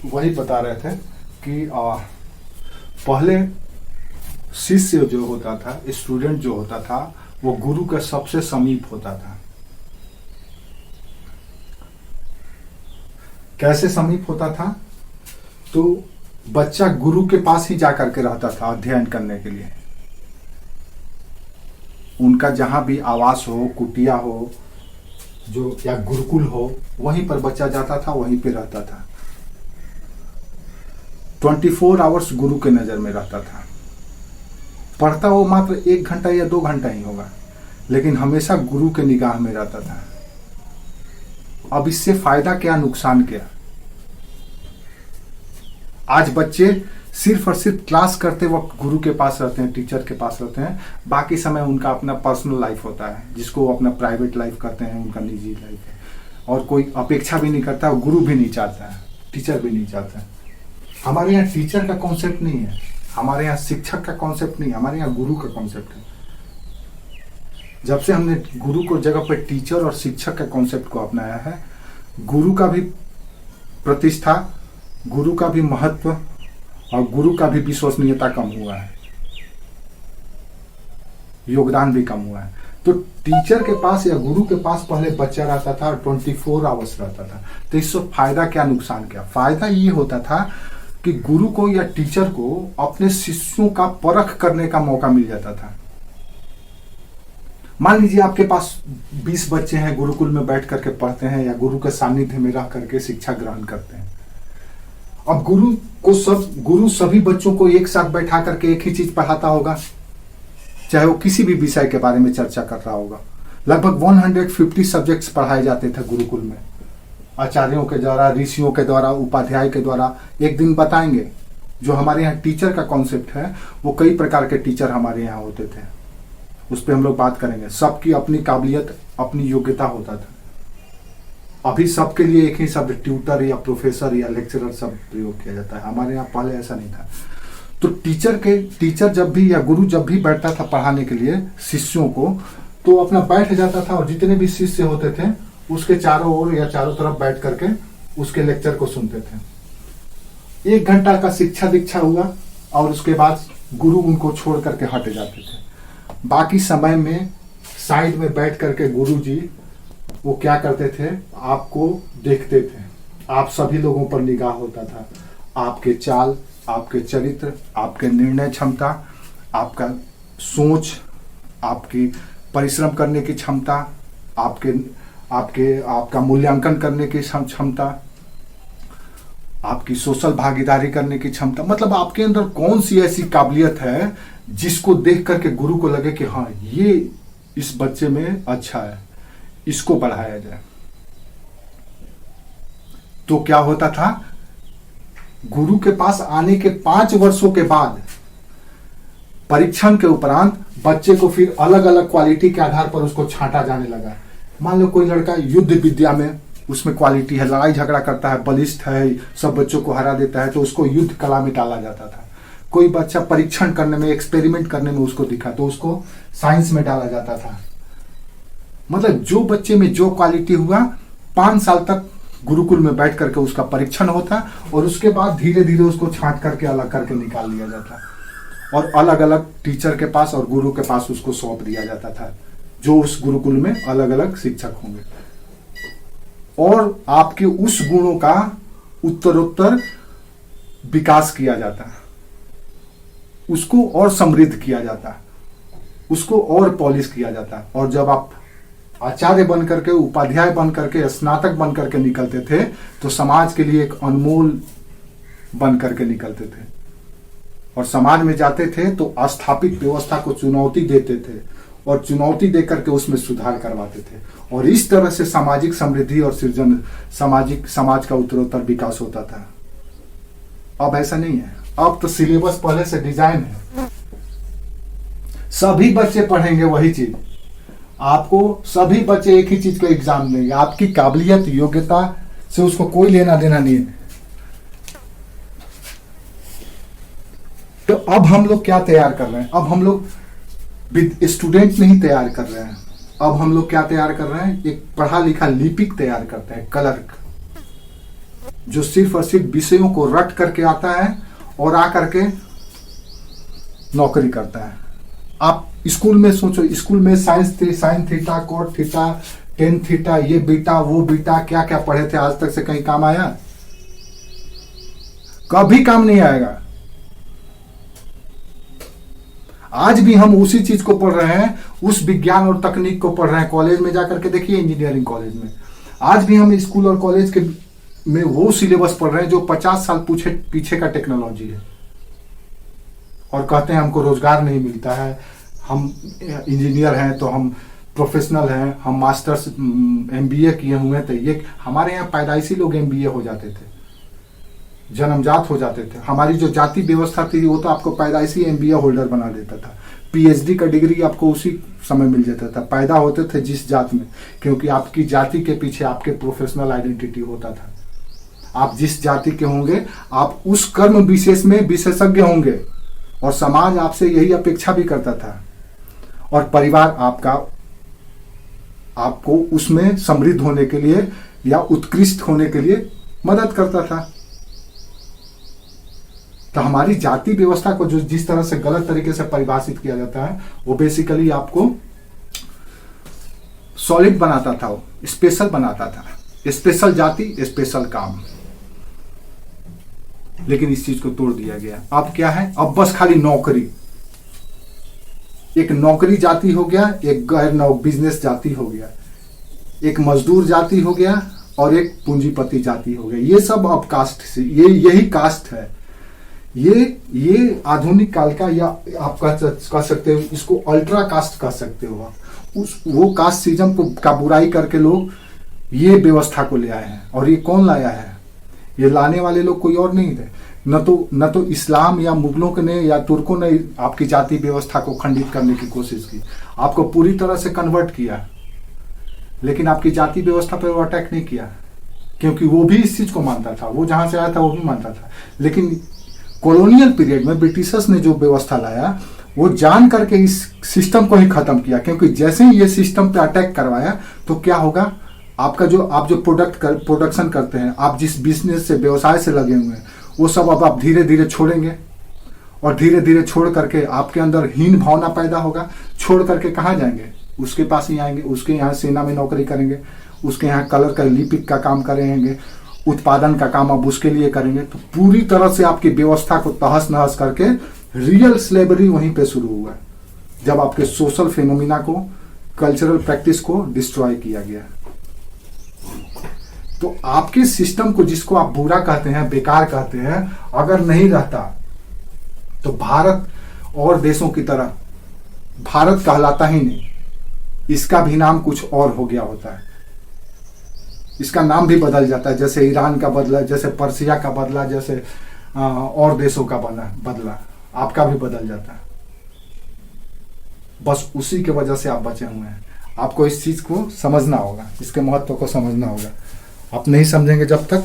वही बता रहे थे कि पहले शिष्य जो होता था, स्टूडेंट जो होता था, वो गुरु के सबसे समीप होता था। कैसे समीप होता था? तो बच्चा गुरु के पास ही जाकर के रहता था अध्ययन करने के लिए। उनका जहां भी आवास हो, कुटिया हो, जो या गुरुकुल हो, वहीं पर बच्चा जाता था, वहीं पे रहता था। 24 आवर्स गुरु के नजर में रहता था। पढ़ता वो मात्र 1 घंटा या 2 घंटा ही होगा, लेकिन हमेशा गुरु के निगाह में रहता था। अब इससे फायदा क्या, नुकसान क्या? आज बच्चे सिर्फ और सिर्फ क्लास करते वक्त गुरु के पास रहते हैं, टीचर के पास रहते हैं। बाकी समय उनका अपना पर्सनल लाइफ होता है, जिसको वो अपना प्राइवेट लाइफ करते हैं, उनका निजी लाइफ है। और कोई अपेक्षा भी नहीं करता, और गुरु भी नहीं चाहता है, टीचर भी नहीं चाहता है। हमारे यहाँ टीचर का कॉन्सेप्ट नहीं है, हमारे यहाँ शिक्षक का कॉन्सेप्ट नहीं है, हमारे यहाँ गुरु का कॉन्सेप्ट है। जब से हमने गुरु को जगह पर टीचर और शिक्षक का कॉन्सेप्ट को अपनाया है, गुरु का भी प्रतिष्ठा, गुरु का भी महत्व और गुरु का भी विश्वसनीयता कम हुआ है, योगदान भी कम हुआ है। तो टीचर के पास या गुरु के पास पहले बच्चा रहता था और 24 आवर्स रहता था। तो इससे फायदा क्या, नुकसान क्या? फायदा ये होता था कि गुरु को या टीचर को अपने शिष्यों का परख करने का मौका मिल जाता था। मान लीजिए आपके पास 20 बच्चे हैं, गुरुकुल में बैठ करके पढ़ते हैं या गुरु के सानिध्य में रह करके शिक्षा ग्रहण करते हैं। अब गुरु सभी बच्चों को एक साथ बैठा करके एक ही चीज पढ़ाता होगा, चाहे वो किसी भी विषय के बारे में चर्चा कर रहा होगा। लगभग 150 सब्जेक्ट्स पढ़ाए जाते थे गुरुकुल में, आचार्यों के द्वारा, ऋषियों के द्वारा, उपाध्याय के द्वारा। एक दिन बताएंगे। जो हमारे यहाँ टीचर का कॉन्सेप्ट है, वो कई प्रकार के टीचर हमारे यहाँ होते थे, उस पर हम लोग बात करेंगे। सबकी अपनी काबिलियत, अपनी योग्यता होता था। अभी सबके लिए एक ही शब्द ट्यूटर या प्रोफेसर या लेक्चरर सब प्रयोग किया जाता है। हमारे यहाँ पहले ऐसा नहीं था। तो टीचर जब भी या गुरु जब भी बैठता था पढ़ाने के लिए शिष्यों को, तो अपना बैठ जाता था और जितने भी शिष्य होते थे उसके चारों ओर या चारों तरफ बैठ करके उसके लेक्चर को सुनते थे। 1 घंटा का शिक्षा दीक्षा हुआ और उसके बाद गुरु उनको छोड़ करके हट जाते थे। बाकी समय में साइड में बैठ करके गुरु जी वो क्या करते थे, आपको देखते थे। आप सभी लोगों पर निगाह होता था। आपके चाल, आपके चरित्र, आपके निर्णय क्षमता, आपका सोच, आपकी परिश्रम करने की क्षमता, आपका मूल्यांकन करने की क्षमता, आपकी सोशल भागीदारी करने की क्षमता। मतलब आपके अंदर कौन सी ऐसी काबिलियत है जिसको देख करके गुरु को लगे कि हाँ, ये इस बच्चे में अच्छा है, इसको बढ़ाया जाए। तो क्या होता था, गुरु के पास आने के 5 वर्षों के बाद परीक्षण के उपरांत बच्चे को फिर अलग अलग क्वालिटी के आधार पर उसको छांटा जाने लगा। मान लो कोई लड़का युद्ध विद्या में उसमें क्वालिटी है, लड़ाई झगड़ा करता है, बलिष्ठ है, सब बच्चों को हरा देता है, तो उसको युद्ध कला में डाला जाता था। कोई बच्चा परीक्षण करने में, एक्सपेरिमेंट करने में उसको दिखा, तो उसको साइंस में डाला जाता था। मतलब जो बच्चे में जो क्वालिटी हुआ, 5 साल तक गुरुकुल में बैठ करके उसका परीक्षण होता और उसके बाद धीरे धीरे उसको छांट करके अलग करके निकाल लिया जाता और अलग अलग टीचर के पास और गुरु के पास उसको सौंप दिया जाता था, जो उस गुरुकुल में अलग अलग शिक्षक होंगे। और आपके उस गुणों का उत्तरोत्तर विकास किया जाता, उसको और समृद्ध किया जाता, उसको और पॉलिश किया जाता। और जब आप आचार्य बन करके, उपाध्याय बन करके, स्नातक बन करके निकलते थे, तो समाज के लिए एक अनमोल बन करके निकलते थे। और समाज में जाते थे तो स्थापित व्यवस्था को चुनौती देते थे और चुनौती देकर के उसमें सुधार करवाते थे। और इस तरह से सामाजिक समृद्धि और सृजन, समाज का उत्तरोत्तर विकास होता था। अब ऐसा नहीं है। अब तो सिलेबस पहले से डिजाइन है, सभी बच्चे पढ़ेंगे वही चीज। आपको सभी बच्चे एक ही चीज को एग्जाम देंगे, आपकी काबिलियत, योग्यता से उसको कोई लेना देना नहीं है। तो अब हम लोग क्या तैयार कर रहे हैं? अब हम लोग स्टूडेंट नहीं तैयार कर रहे हैं, अब हम लोग क्या तैयार कर रहे हैं? एक पढ़ा लिखा लिपिक तैयार करते हैं, क्लर्क। जो सिर्फ और सिर्फ विषयों को रट करके आता है और आकर के नौकरी करता है। आप स्कूल में सोचो, स्कूल में sine theta, cot theta, tan theta, ये बीटा वो बीटा, क्या क्या पढ़े थे, आज तक से कहीं काम आया? कभी काम नहीं आएगा। आज भी हम उसी चीज को पढ़ रहे हैं, उस विज्ञान और तकनीक को पढ़ रहे हैं। कॉलेज में जाकर के देखिए, इंजीनियरिंग कॉलेज में आज भी हम स्कूल और कॉलेज के में वो सिलेबस पढ़ रहे हैं जो 50 साल पीछे का टेक्नोलॉजी है, और कहते हैं हमको रोजगार नहीं मिलता है, हम इंजीनियर हैं तो हम प्रोफेशनल हैं, हम मास्टर्स एमबीए किए हुए हैं। तो ये हमारे यहाँ पैदाइशी लोग एमबीए हो जाते थे, जन्मजात हो जाते थे। हमारी जो जाति व्यवस्था थी वो तो आपको पैदाइशी एमबीए होल्डर बना देता था। पीएचडी का डिग्री आपको उसी समय मिल जाता था। पैदा होते थे जिस जात में, क्योंकि आपकी जाति के पीछे आपके प्रोफेशनल आइडेंटिटी होता था। आप जिस जाति के होंगे आप उस कर्म विशेष में विशेषज्ञ होंगे, और समाज आपसे यही अपेक्षा भी करता था, और परिवार आपको उसमें समृद्ध होने के लिए या उत्कृष्ट होने के लिए मदद करता था। तो हमारी जाति व्यवस्था को जो जिस तरह से गलत तरीके से परिभाषित किया जाता है, वो बेसिकली आपको सॉलिड बनाता था, वो स्पेशल बनाता था। स्पेशल जाति, स्पेशल काम। लेकिन इस चीज को तोड़ दिया गया। अब क्या है? अब बस खाली नौकरी। एक नौकरी जाति हो गया, एक गैर बिजनेस जाति हो गया, एक मजदूर जाति हो गया, और एक पूंजीपति जाति हो गया। ये सब अब कास्ट से, यही कास्ट है। ये आधुनिक काल का, या आप कह सकते हो इसको अल्ट्रा कास्ट कह सकते हो आप। वो कास्ट सिस्टम का बुराई करके लोग ये व्यवस्था को ले आए हैं। और ये कौन लाया है? ये लाने वाले लोग कोई और नहीं थे। न तो इस्लाम या मुगलों ने या तुर्कों ने आपकी जाति व्यवस्था को खंडित करने की कोशिश की, आपको पूरी तरह से कन्वर्ट किया, लेकिन आपकी जाति व्यवस्था पर वो अटैक नहीं किया, क्योंकि वो भी इस चीज को मानता था। वो जहां से आया था वो भी मानता था। लेकिन कॉलोनियल पीरियड में ब्रिटिशर्स ने जो व्यवस्था लाया, वो जान करके इस सिस्टम को ही खत्म किया, क्योंकि जैसे ही ये सिस्टम पे अटैक करवाया तो क्या होगा? आप जो प्रोडक्शन करते हैं, आप जिस बिजनेस से, व्यवसाय से लगे हुए हैं, वो सब अब आप धीरे धीरे छोड़ेंगे, और धीरे धीरे छोड़ करके आपके अंदर हीन भावना पैदा होगा। छोड़ करके कहाँ जाएंगे? उसके पास ही आएंगे, उसके यहाँ सेना में नौकरी करेंगे, उसके यहाँ कलर का लिपिक का काम करेंगे, उत्पादन का काम अब उसके लिए करेंगे। तो पूरी तरह से आपकी व्यवस्था को तहस नहस करके रियल स्लेवरी वहीं पे शुरू हुआ, जब आपके सोशल फेनोमिना को, कल्चरल प्रैक्टिस को डिस्ट्रॉय किया गया। तो आपके सिस्टम को, जिसको आप बुरा कहते हैं, बेकार कहते हैं, अगर नहीं रहता तो भारत और देशों की तरह भारत कहलाता ही नहीं। इसका भी नाम कुछ और हो गया होता है। इसका नाम भी बदल जाता है, जैसे ईरान का बदला, जैसे पर्सिया का बदला, जैसे और देशों का बदला, आपका भी बदल जाता है। बस उसी के वजह से आप बचे हुए हैं। आपको इस चीज को समझना होगा, इसके महत्व को समझना होगा। आप नहीं समझेंगे जब तक